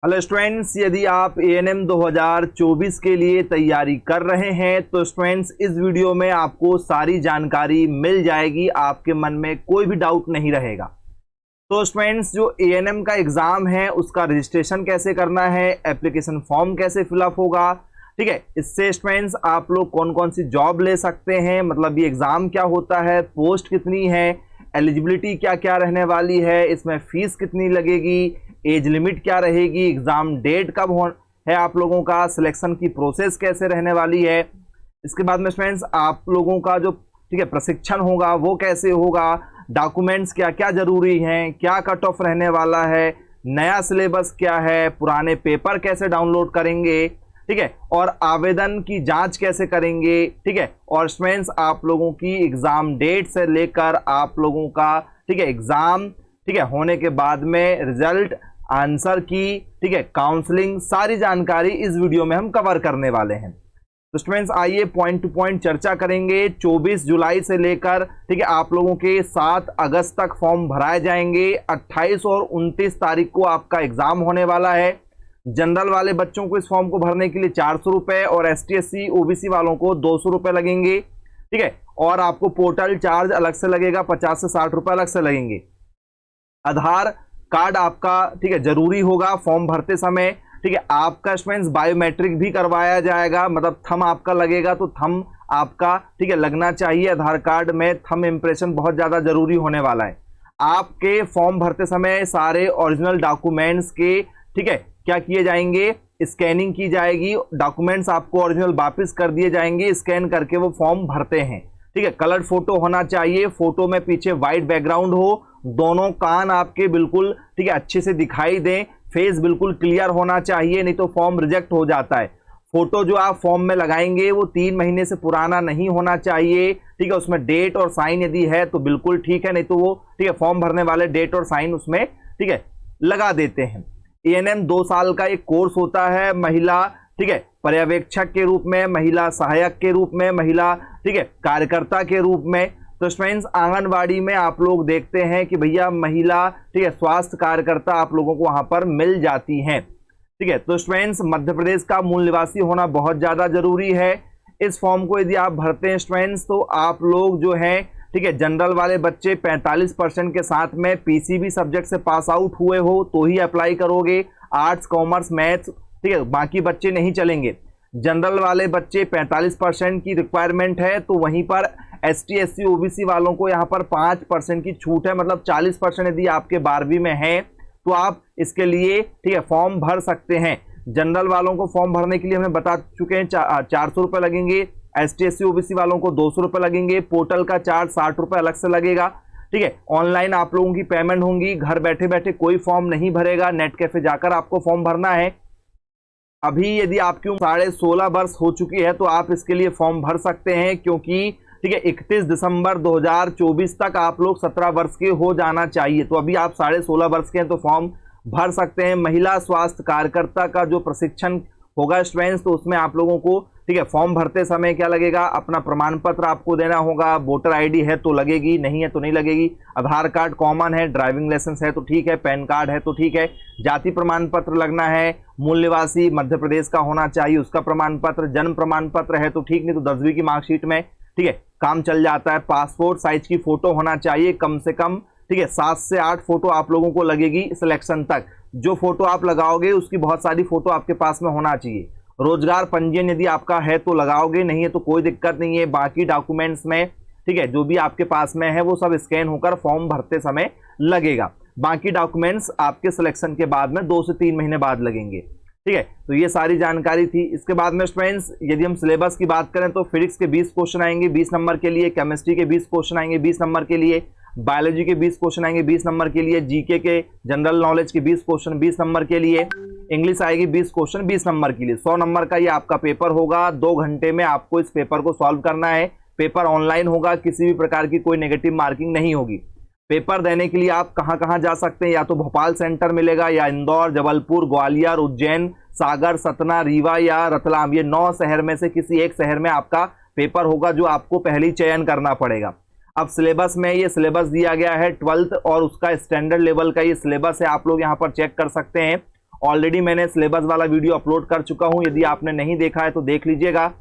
Hello students, यदि आप ANM 2024 के लिए तैयारी कर रहे हैं तो स्टूडेंट्स इस वीडियो में आपको सारी जानकारी मिल जाएगी, आपके मन में कोई भी डाउट नहीं रहेगा। तो स्टूडेंट्स, जो एएनएम का एग्जाम है उसका रजिस्ट्रेशन कैसे करना है, एप्लीकेशन फॉर्म कैसे फिलअप होगा, ठीक है। इससे स्टूडेंट्स आप लोग कौन कौन सी जॉब ले सकते हैं, मतलब ये एग्जाम क्या होता है, पोस्ट कितनी है, एलिजिबिलिटी क्या क्या रहने वाली है, इसमें फीस कितनी लगेगी, एज लिमिट क्या रहेगी, एग्जाम डेट कब है आप लोगों का, सिलेक्शन की प्रोसेस कैसे रहने वाली है। इसके बाद में स्टूडेंट्स आप लोगों का जो प्रशिक्षण होगा वो कैसे होगा, डॉक्यूमेंट्स क्या क्या जरूरी हैं, क्या कट ऑफ रहने वाला है, नया सिलेबस क्या है, पुराने पेपर कैसे डाउनलोड करेंगे, ठीक है, और आवेदन की जांच कैसे करेंगे, ठीक है। और स्टूडेंट्स आप लोगों की एग्जाम डेट से लेकर आप लोगों का एग्जाम होने के बाद में रिजल्ट, आंसर की, ठीक है, काउंसलिंग, सारी जानकारी इस वीडियो में हम कवर करने वाले हैं। तो स्टूडेंट्स आइए पॉइंट टू पॉइंट चर्चा करेंगे। 24 जुलाई से लेकर आप लोगों के 7 अगस्त तक फॉर्म भराए जाएंगे। 28 और 29 तारीख को आपका एग्जाम होने वाला है। जनरल वाले बच्चों को इस फॉर्म को भरने के लिए 400 रुपए और ST SC OBC वालों को 200 रुपए लगेंगे, ठीक है। और आपको पोर्टल चार्ज अलग से लगेगा, 50 से 60 रुपए अलग से लगेंगे। आधार कार्ड आपका जरूरी होगा फॉर्म भरते समय, ठीक है। आपका स्टूडेंट्स बायोमेट्रिक भी करवाया जाएगा, मतलब थंब आपका लगेगा तो थंब आपका लगना चाहिए। आधार कार्ड में थंब इंप्रेशन बहुत ज्यादा जरूरी होने वाला है। आपके फॉर्म भरते समय सारे ओरिजिनल डॉक्यूमेंट्स के क्या किए जाएंगे, स्कैनिंग की जाएगी, डॉक्यूमेंट्स आपको ओरिजिनल वापस कर दिए जाएंगे, स्कैन करके वो फॉर्म भरते हैं, ठीक है। कलर्ड फोटो होना चाहिए, फोटो में पीछे व्हाइट बैकग्राउंड हो, दोनों कान आपके बिल्कुल अच्छे से दिखाई दें, फेस बिल्कुल क्लियर होना चाहिए, नहीं तो फॉर्म रिजेक्ट हो जाता है। फोटो जो आप फॉर्म में लगाएंगे वो 3 महीने से पुराना नहीं होना चाहिए, ठीक है। उसमें डेट और साइन यदि है तो बिल्कुल ठीक है, नहीं तो वो फॉर्म भरने वाले डेट और साइन उसमें लगा देते हैं। एएनएम 2 साल का एक कोर्स होता है, महिला पर्यवेक्षक के रूप में, महिला सहायक के रूप में, महिला कार्यकर्ता के रूप में। तो स्टूडेंट्स आंगनवाड़ी में आप लोग देखते हैं कि भैया महिला स्वास्थ्य कार्यकर्ता आप लोगों को वहां पर मिल जाती हैं, ठीक है। तो स्टूडेंट्स मध्य प्रदेश का मूल निवासी होना बहुत ज्यादा जरूरी है। इस फॉर्म को यदि आप भरते हैं स्टूडेंट्स तो आप लोग जो है जनरल वाले बच्चे 45% के साथ में PCB सब्जेक्ट से पास आउट हुए हो तो ही अप्लाई करोगे। आर्ट्स, कॉमर्स, मैथ्स, बाकी बच्चे नहीं चलेंगे। जनरल वाले बच्चे 45% की रिक्वायरमेंट है, तो वहीं पर ST SC OBC वालों को यहाँ पर 5% की छूट है, मतलब 40% यदि आपके 12वीं में है तो आप इसके लिए फॉर्म भर सकते हैं। जनरल वालों को फॉर्म भरने के लिए हमें बता चुके हैं 400 रुपये लगेंगे, ST SC OBC वालों को 200 रुपये लगेंगे, पोर्टल का चार्ज 60 रुपये अलग से लगेगा, ठीक है। ऑनलाइन आप लोगों की पेमेंट होंगी, घर बैठे बैठे कोई फॉर्म नहीं भरेगा, नेट कैफे जाकर आपको फॉर्म भरना है। अभी यदि आपकी उम्र 16.5 वर्ष हो चुकी है तो आप इसके लिए फॉर्म भर सकते हैं, क्योंकि 31 दिसंबर 2024 तक आप लोग 17 वर्ष के हो जाना चाहिए। तो अभी आप 16.5 वर्ष के हैं तो फॉर्म भर सकते हैं। महिला स्वास्थ्य कार्यकर्ता का जो प्रशिक्षण होगा स्टूडेंट्स, तो उसमें आप लोगों को फॉर्म भरते समय क्या लगेगा, अपना प्रमाण पत्र आपको देना होगा, वोटर ID है तो लगेगी, नहीं है तो नहीं लगेगी, आधार कार्ड कॉमन है, ड्राइविंग लाइसेंस है तो ठीक है, पैन कार्ड है तो ठीक है, जाति प्रमाण पत्र लगना है, मूल निवासी मध्य प्रदेश का होना चाहिए उसका प्रमाण पत्र, जन्म प्रमाण पत्र है तो ठीक, नहीं तो 10वीं की मार्कशीट में काम चल जाता है। पासपोर्ट साइज की फोटो होना चाहिए कम से कम, 7 से 8 फोटो आप लोगों को लगेगी सिलेक्शन तक। जो फोटो आप लगाओगे उसकी बहुत सारी फोटो आपके पास में होना चाहिए। रोजगार पंजीयन यदि आपका है तो लगाओगे, नहीं है तो कोई दिक्कत नहीं है। बाकी डॉक्यूमेंट्स में जो भी आपके पास में है वो सब स्कैन होकर फॉर्म भरते समय लगेगा। बाकी डॉक्यूमेंट्स आपके सिलेक्शन के बाद में 2 से 3 महीने बाद लगेंगे, ठीक है। तो ये सारी जानकारी थी। इसके बाद में स्टूडेंट्स यदि हम सिलेबस की बात करें तो फिजिक्स के 20 क्वेश्चन आएंगे 20 नंबर के लिए, केमिस्ट्री के 20 क्वेश्चन आएंगे 20 नंबर के लिए, बायोलॉजी के 20 क्वेश्चन आएंगे 20 नंबर के लिए, जीके के जनरल नॉलेज के 20 क्वेश्चन 20 नंबर के लिए, इंग्लिश आएगी 20 क्वेश्चन 20 नंबर के लिए। 100 नंबर का ये आपका पेपर होगा। 2 घंटे में आपको इस पेपर को सॉल्व करना है। पेपर ऑनलाइन होगा, किसी भी प्रकार की कोई नेगेटिव मार्किंग नहीं होगी। पेपर देने के लिए आप कहाँ जा सकते हैं, या तो भोपाल सेंटर मिलेगा, या इंदौर, जबलपुर, ग्वालियर, उज्जैन, सागर, सतना, रीवा या रतलाम, ये 9 शहर में से किसी एक शहर में आपका पेपर होगा, जो आपको पहले ही चयन करना पड़ेगा। अब सिलेबस में ये सिलेबस दिया गया है 12th और उसका स्टैंडर्ड लेवल का ये सिलेबस है, आप लोग यहाँ पर चेक कर सकते हैं। ऑलरेडी मैंने सिलेबस वाला वीडियो अपलोड कर चुका हूं, यदि आपने नहीं देखा है तो देख लीजिएगा।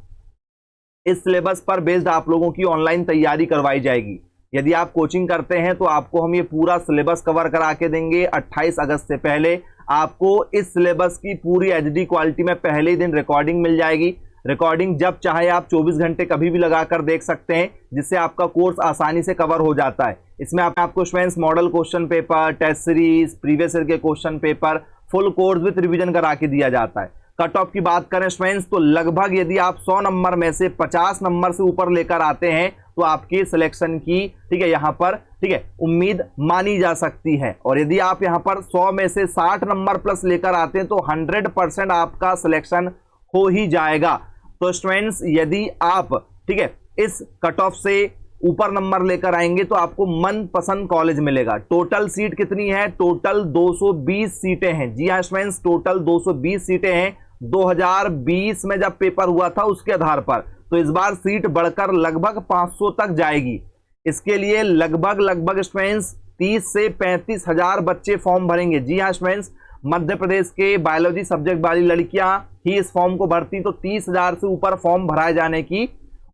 इस सिलेबस पर बेस्ड आप लोगों की ऑनलाइन तैयारी करवाई जाएगी। यदि आप कोचिंग करते हैं तो आपको हम ये पूरा सिलेबस कवर करा के देंगे। 28 अगस्त से पहले आपको इस सिलेबस की पूरी HD क्वालिटी में पहले ही दिन रिकॉर्डिंग मिल जाएगी। रिकॉर्डिंग जब चाहे आप 24 घंटे कभी भी लगाकर देख सकते हैं, जिससे आपका कोर्स आसानी से कवर हो जाता है। इसमें आपको students model question paper, test series, previous year के question paper, full course with revision करा के दिया जाता है। कट ऑफ की बात करें स्टूडेंट्स तो लगभग यदि आप 100 नंबर में से 50 नंबर से ऊपर लेकर आते हैं तो आपकी सिलेक्शन की, ठीक है, यहां पर, ठीक है, उम्मीद मानी जा सकती है। और यदि आप यहां पर 100 में से 60 नंबर प्लस लेकर आते हैं तो 100% आपका सिलेक्शन हो ही जाएगा। तो स्टूडेंट्स यदि आप, ठीक है, इस कट ऑफ से ऊपर नंबर लेकर आएंगे तो आपको मनपसंद कॉलेज मिलेगा। टोटल सीट कितनी है? टोटल 220 सीटें हैं। जी हाँ स्टूडेंट्स, टोटल 220 सीटें हैं 2020 में जब पेपर हुआ था उसके आधार पर। तो इस बार सीट बढ़कर लगभग 500 तक जाएगी। इसके लिए लगभग स्टूडेंट्स 30 से 35 हजार बच्चे फॉर्म भरेंगे। जी हाँ स्टूडेंट्स, मध्य प्रदेश के बायोलॉजी सब्जेक्ट वाली लड़कियां ही इस फॉर्म को भरती, तो 30,000 से ऊपर फॉर्म भराए जाने की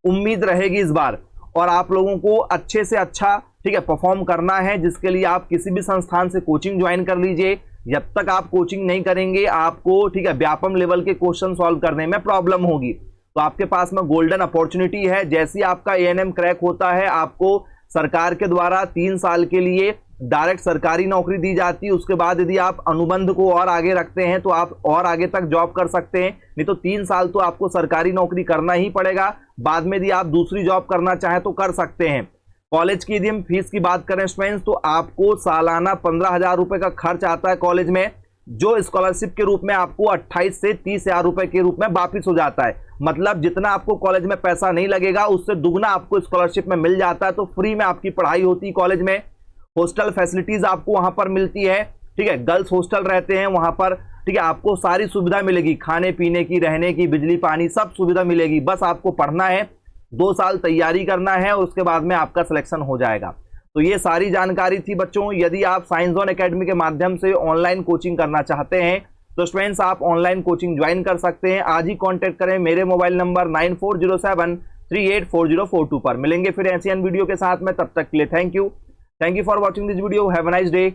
उम्मीद रहेगी इस बार। और आप लोगों को अच्छे से अच्छा, ठीक है, परफॉर्म करना है, जिसके लिए आप किसी भी संस्थान से कोचिंग ज्वाइन कर लीजिए। जब तक आप कोचिंग नहीं करेंगे आपको, ठीक है, व्यापम लेवल के क्वेश्चन सॉल्व करने में प्रॉब्लम होगी। तो आपके पास में गोल्डन अपॉर्चुनिटी है। जैसे ही आपका ANM क्रैक होता है आपको सरकार के द्वारा 3 साल के लिए डायरेक्ट सरकारी नौकरी दी जाती है। उसके बाद यदि आप अनुबंध को और आगे रखते हैं तो आप और आगे तक जॉब कर सकते हैं, नहीं तो 3 साल तो आपको सरकारी नौकरी करना ही पड़ेगा। बाद में यदि आप दूसरी जॉब करना चाहें तो कर सकते हैं। कॉलेज की यदि हम फीस की बात करें स्टूडेंट्स तो आपको सालाना 15,000 रुपए का खर्च आता है कॉलेज में, जो स्कॉलरशिप के रूप में आपको 28 से 30,000 रुपए के रूप में वापिस हो जाता है। मतलब जितना आपको कॉलेज में पैसा नहीं लगेगा उससे दुगना आपको स्कॉलरशिप में मिल जाता है। तो फ्री में आपकी पढ़ाई होती है कॉलेज में। हॉस्टल फैसिलिटीज आपको वहां पर मिलती है, ठीक है, गर्ल्स हॉस्टल रहते हैं वहां पर, ठीक है, आपको सारी सुविधा मिलेगी, खाने पीने की, रहने की, बिजली पानी सब सुविधा मिलेगी। बस आपको पढ़ना है, 2 साल तैयारी करना है और उसके बाद में आपका सिलेक्शन हो जाएगा। तो ये सारी जानकारी थी बच्चों। यदि आप साइंस जोन एकेडमी के माध्यम से ऑनलाइन कोचिंग करना चाहते हैं तो स्टूडेंट्स आप ऑनलाइन कोचिंग ज्वाइन कर सकते हैं। आज ही कांटेक्ट करें मेरे मोबाइल नंबर 9407384042 पर। मिलेंगे फिर ऐसी वीडियो के साथ में, तब तक के लिए thank you for watching this video. Have a nice day.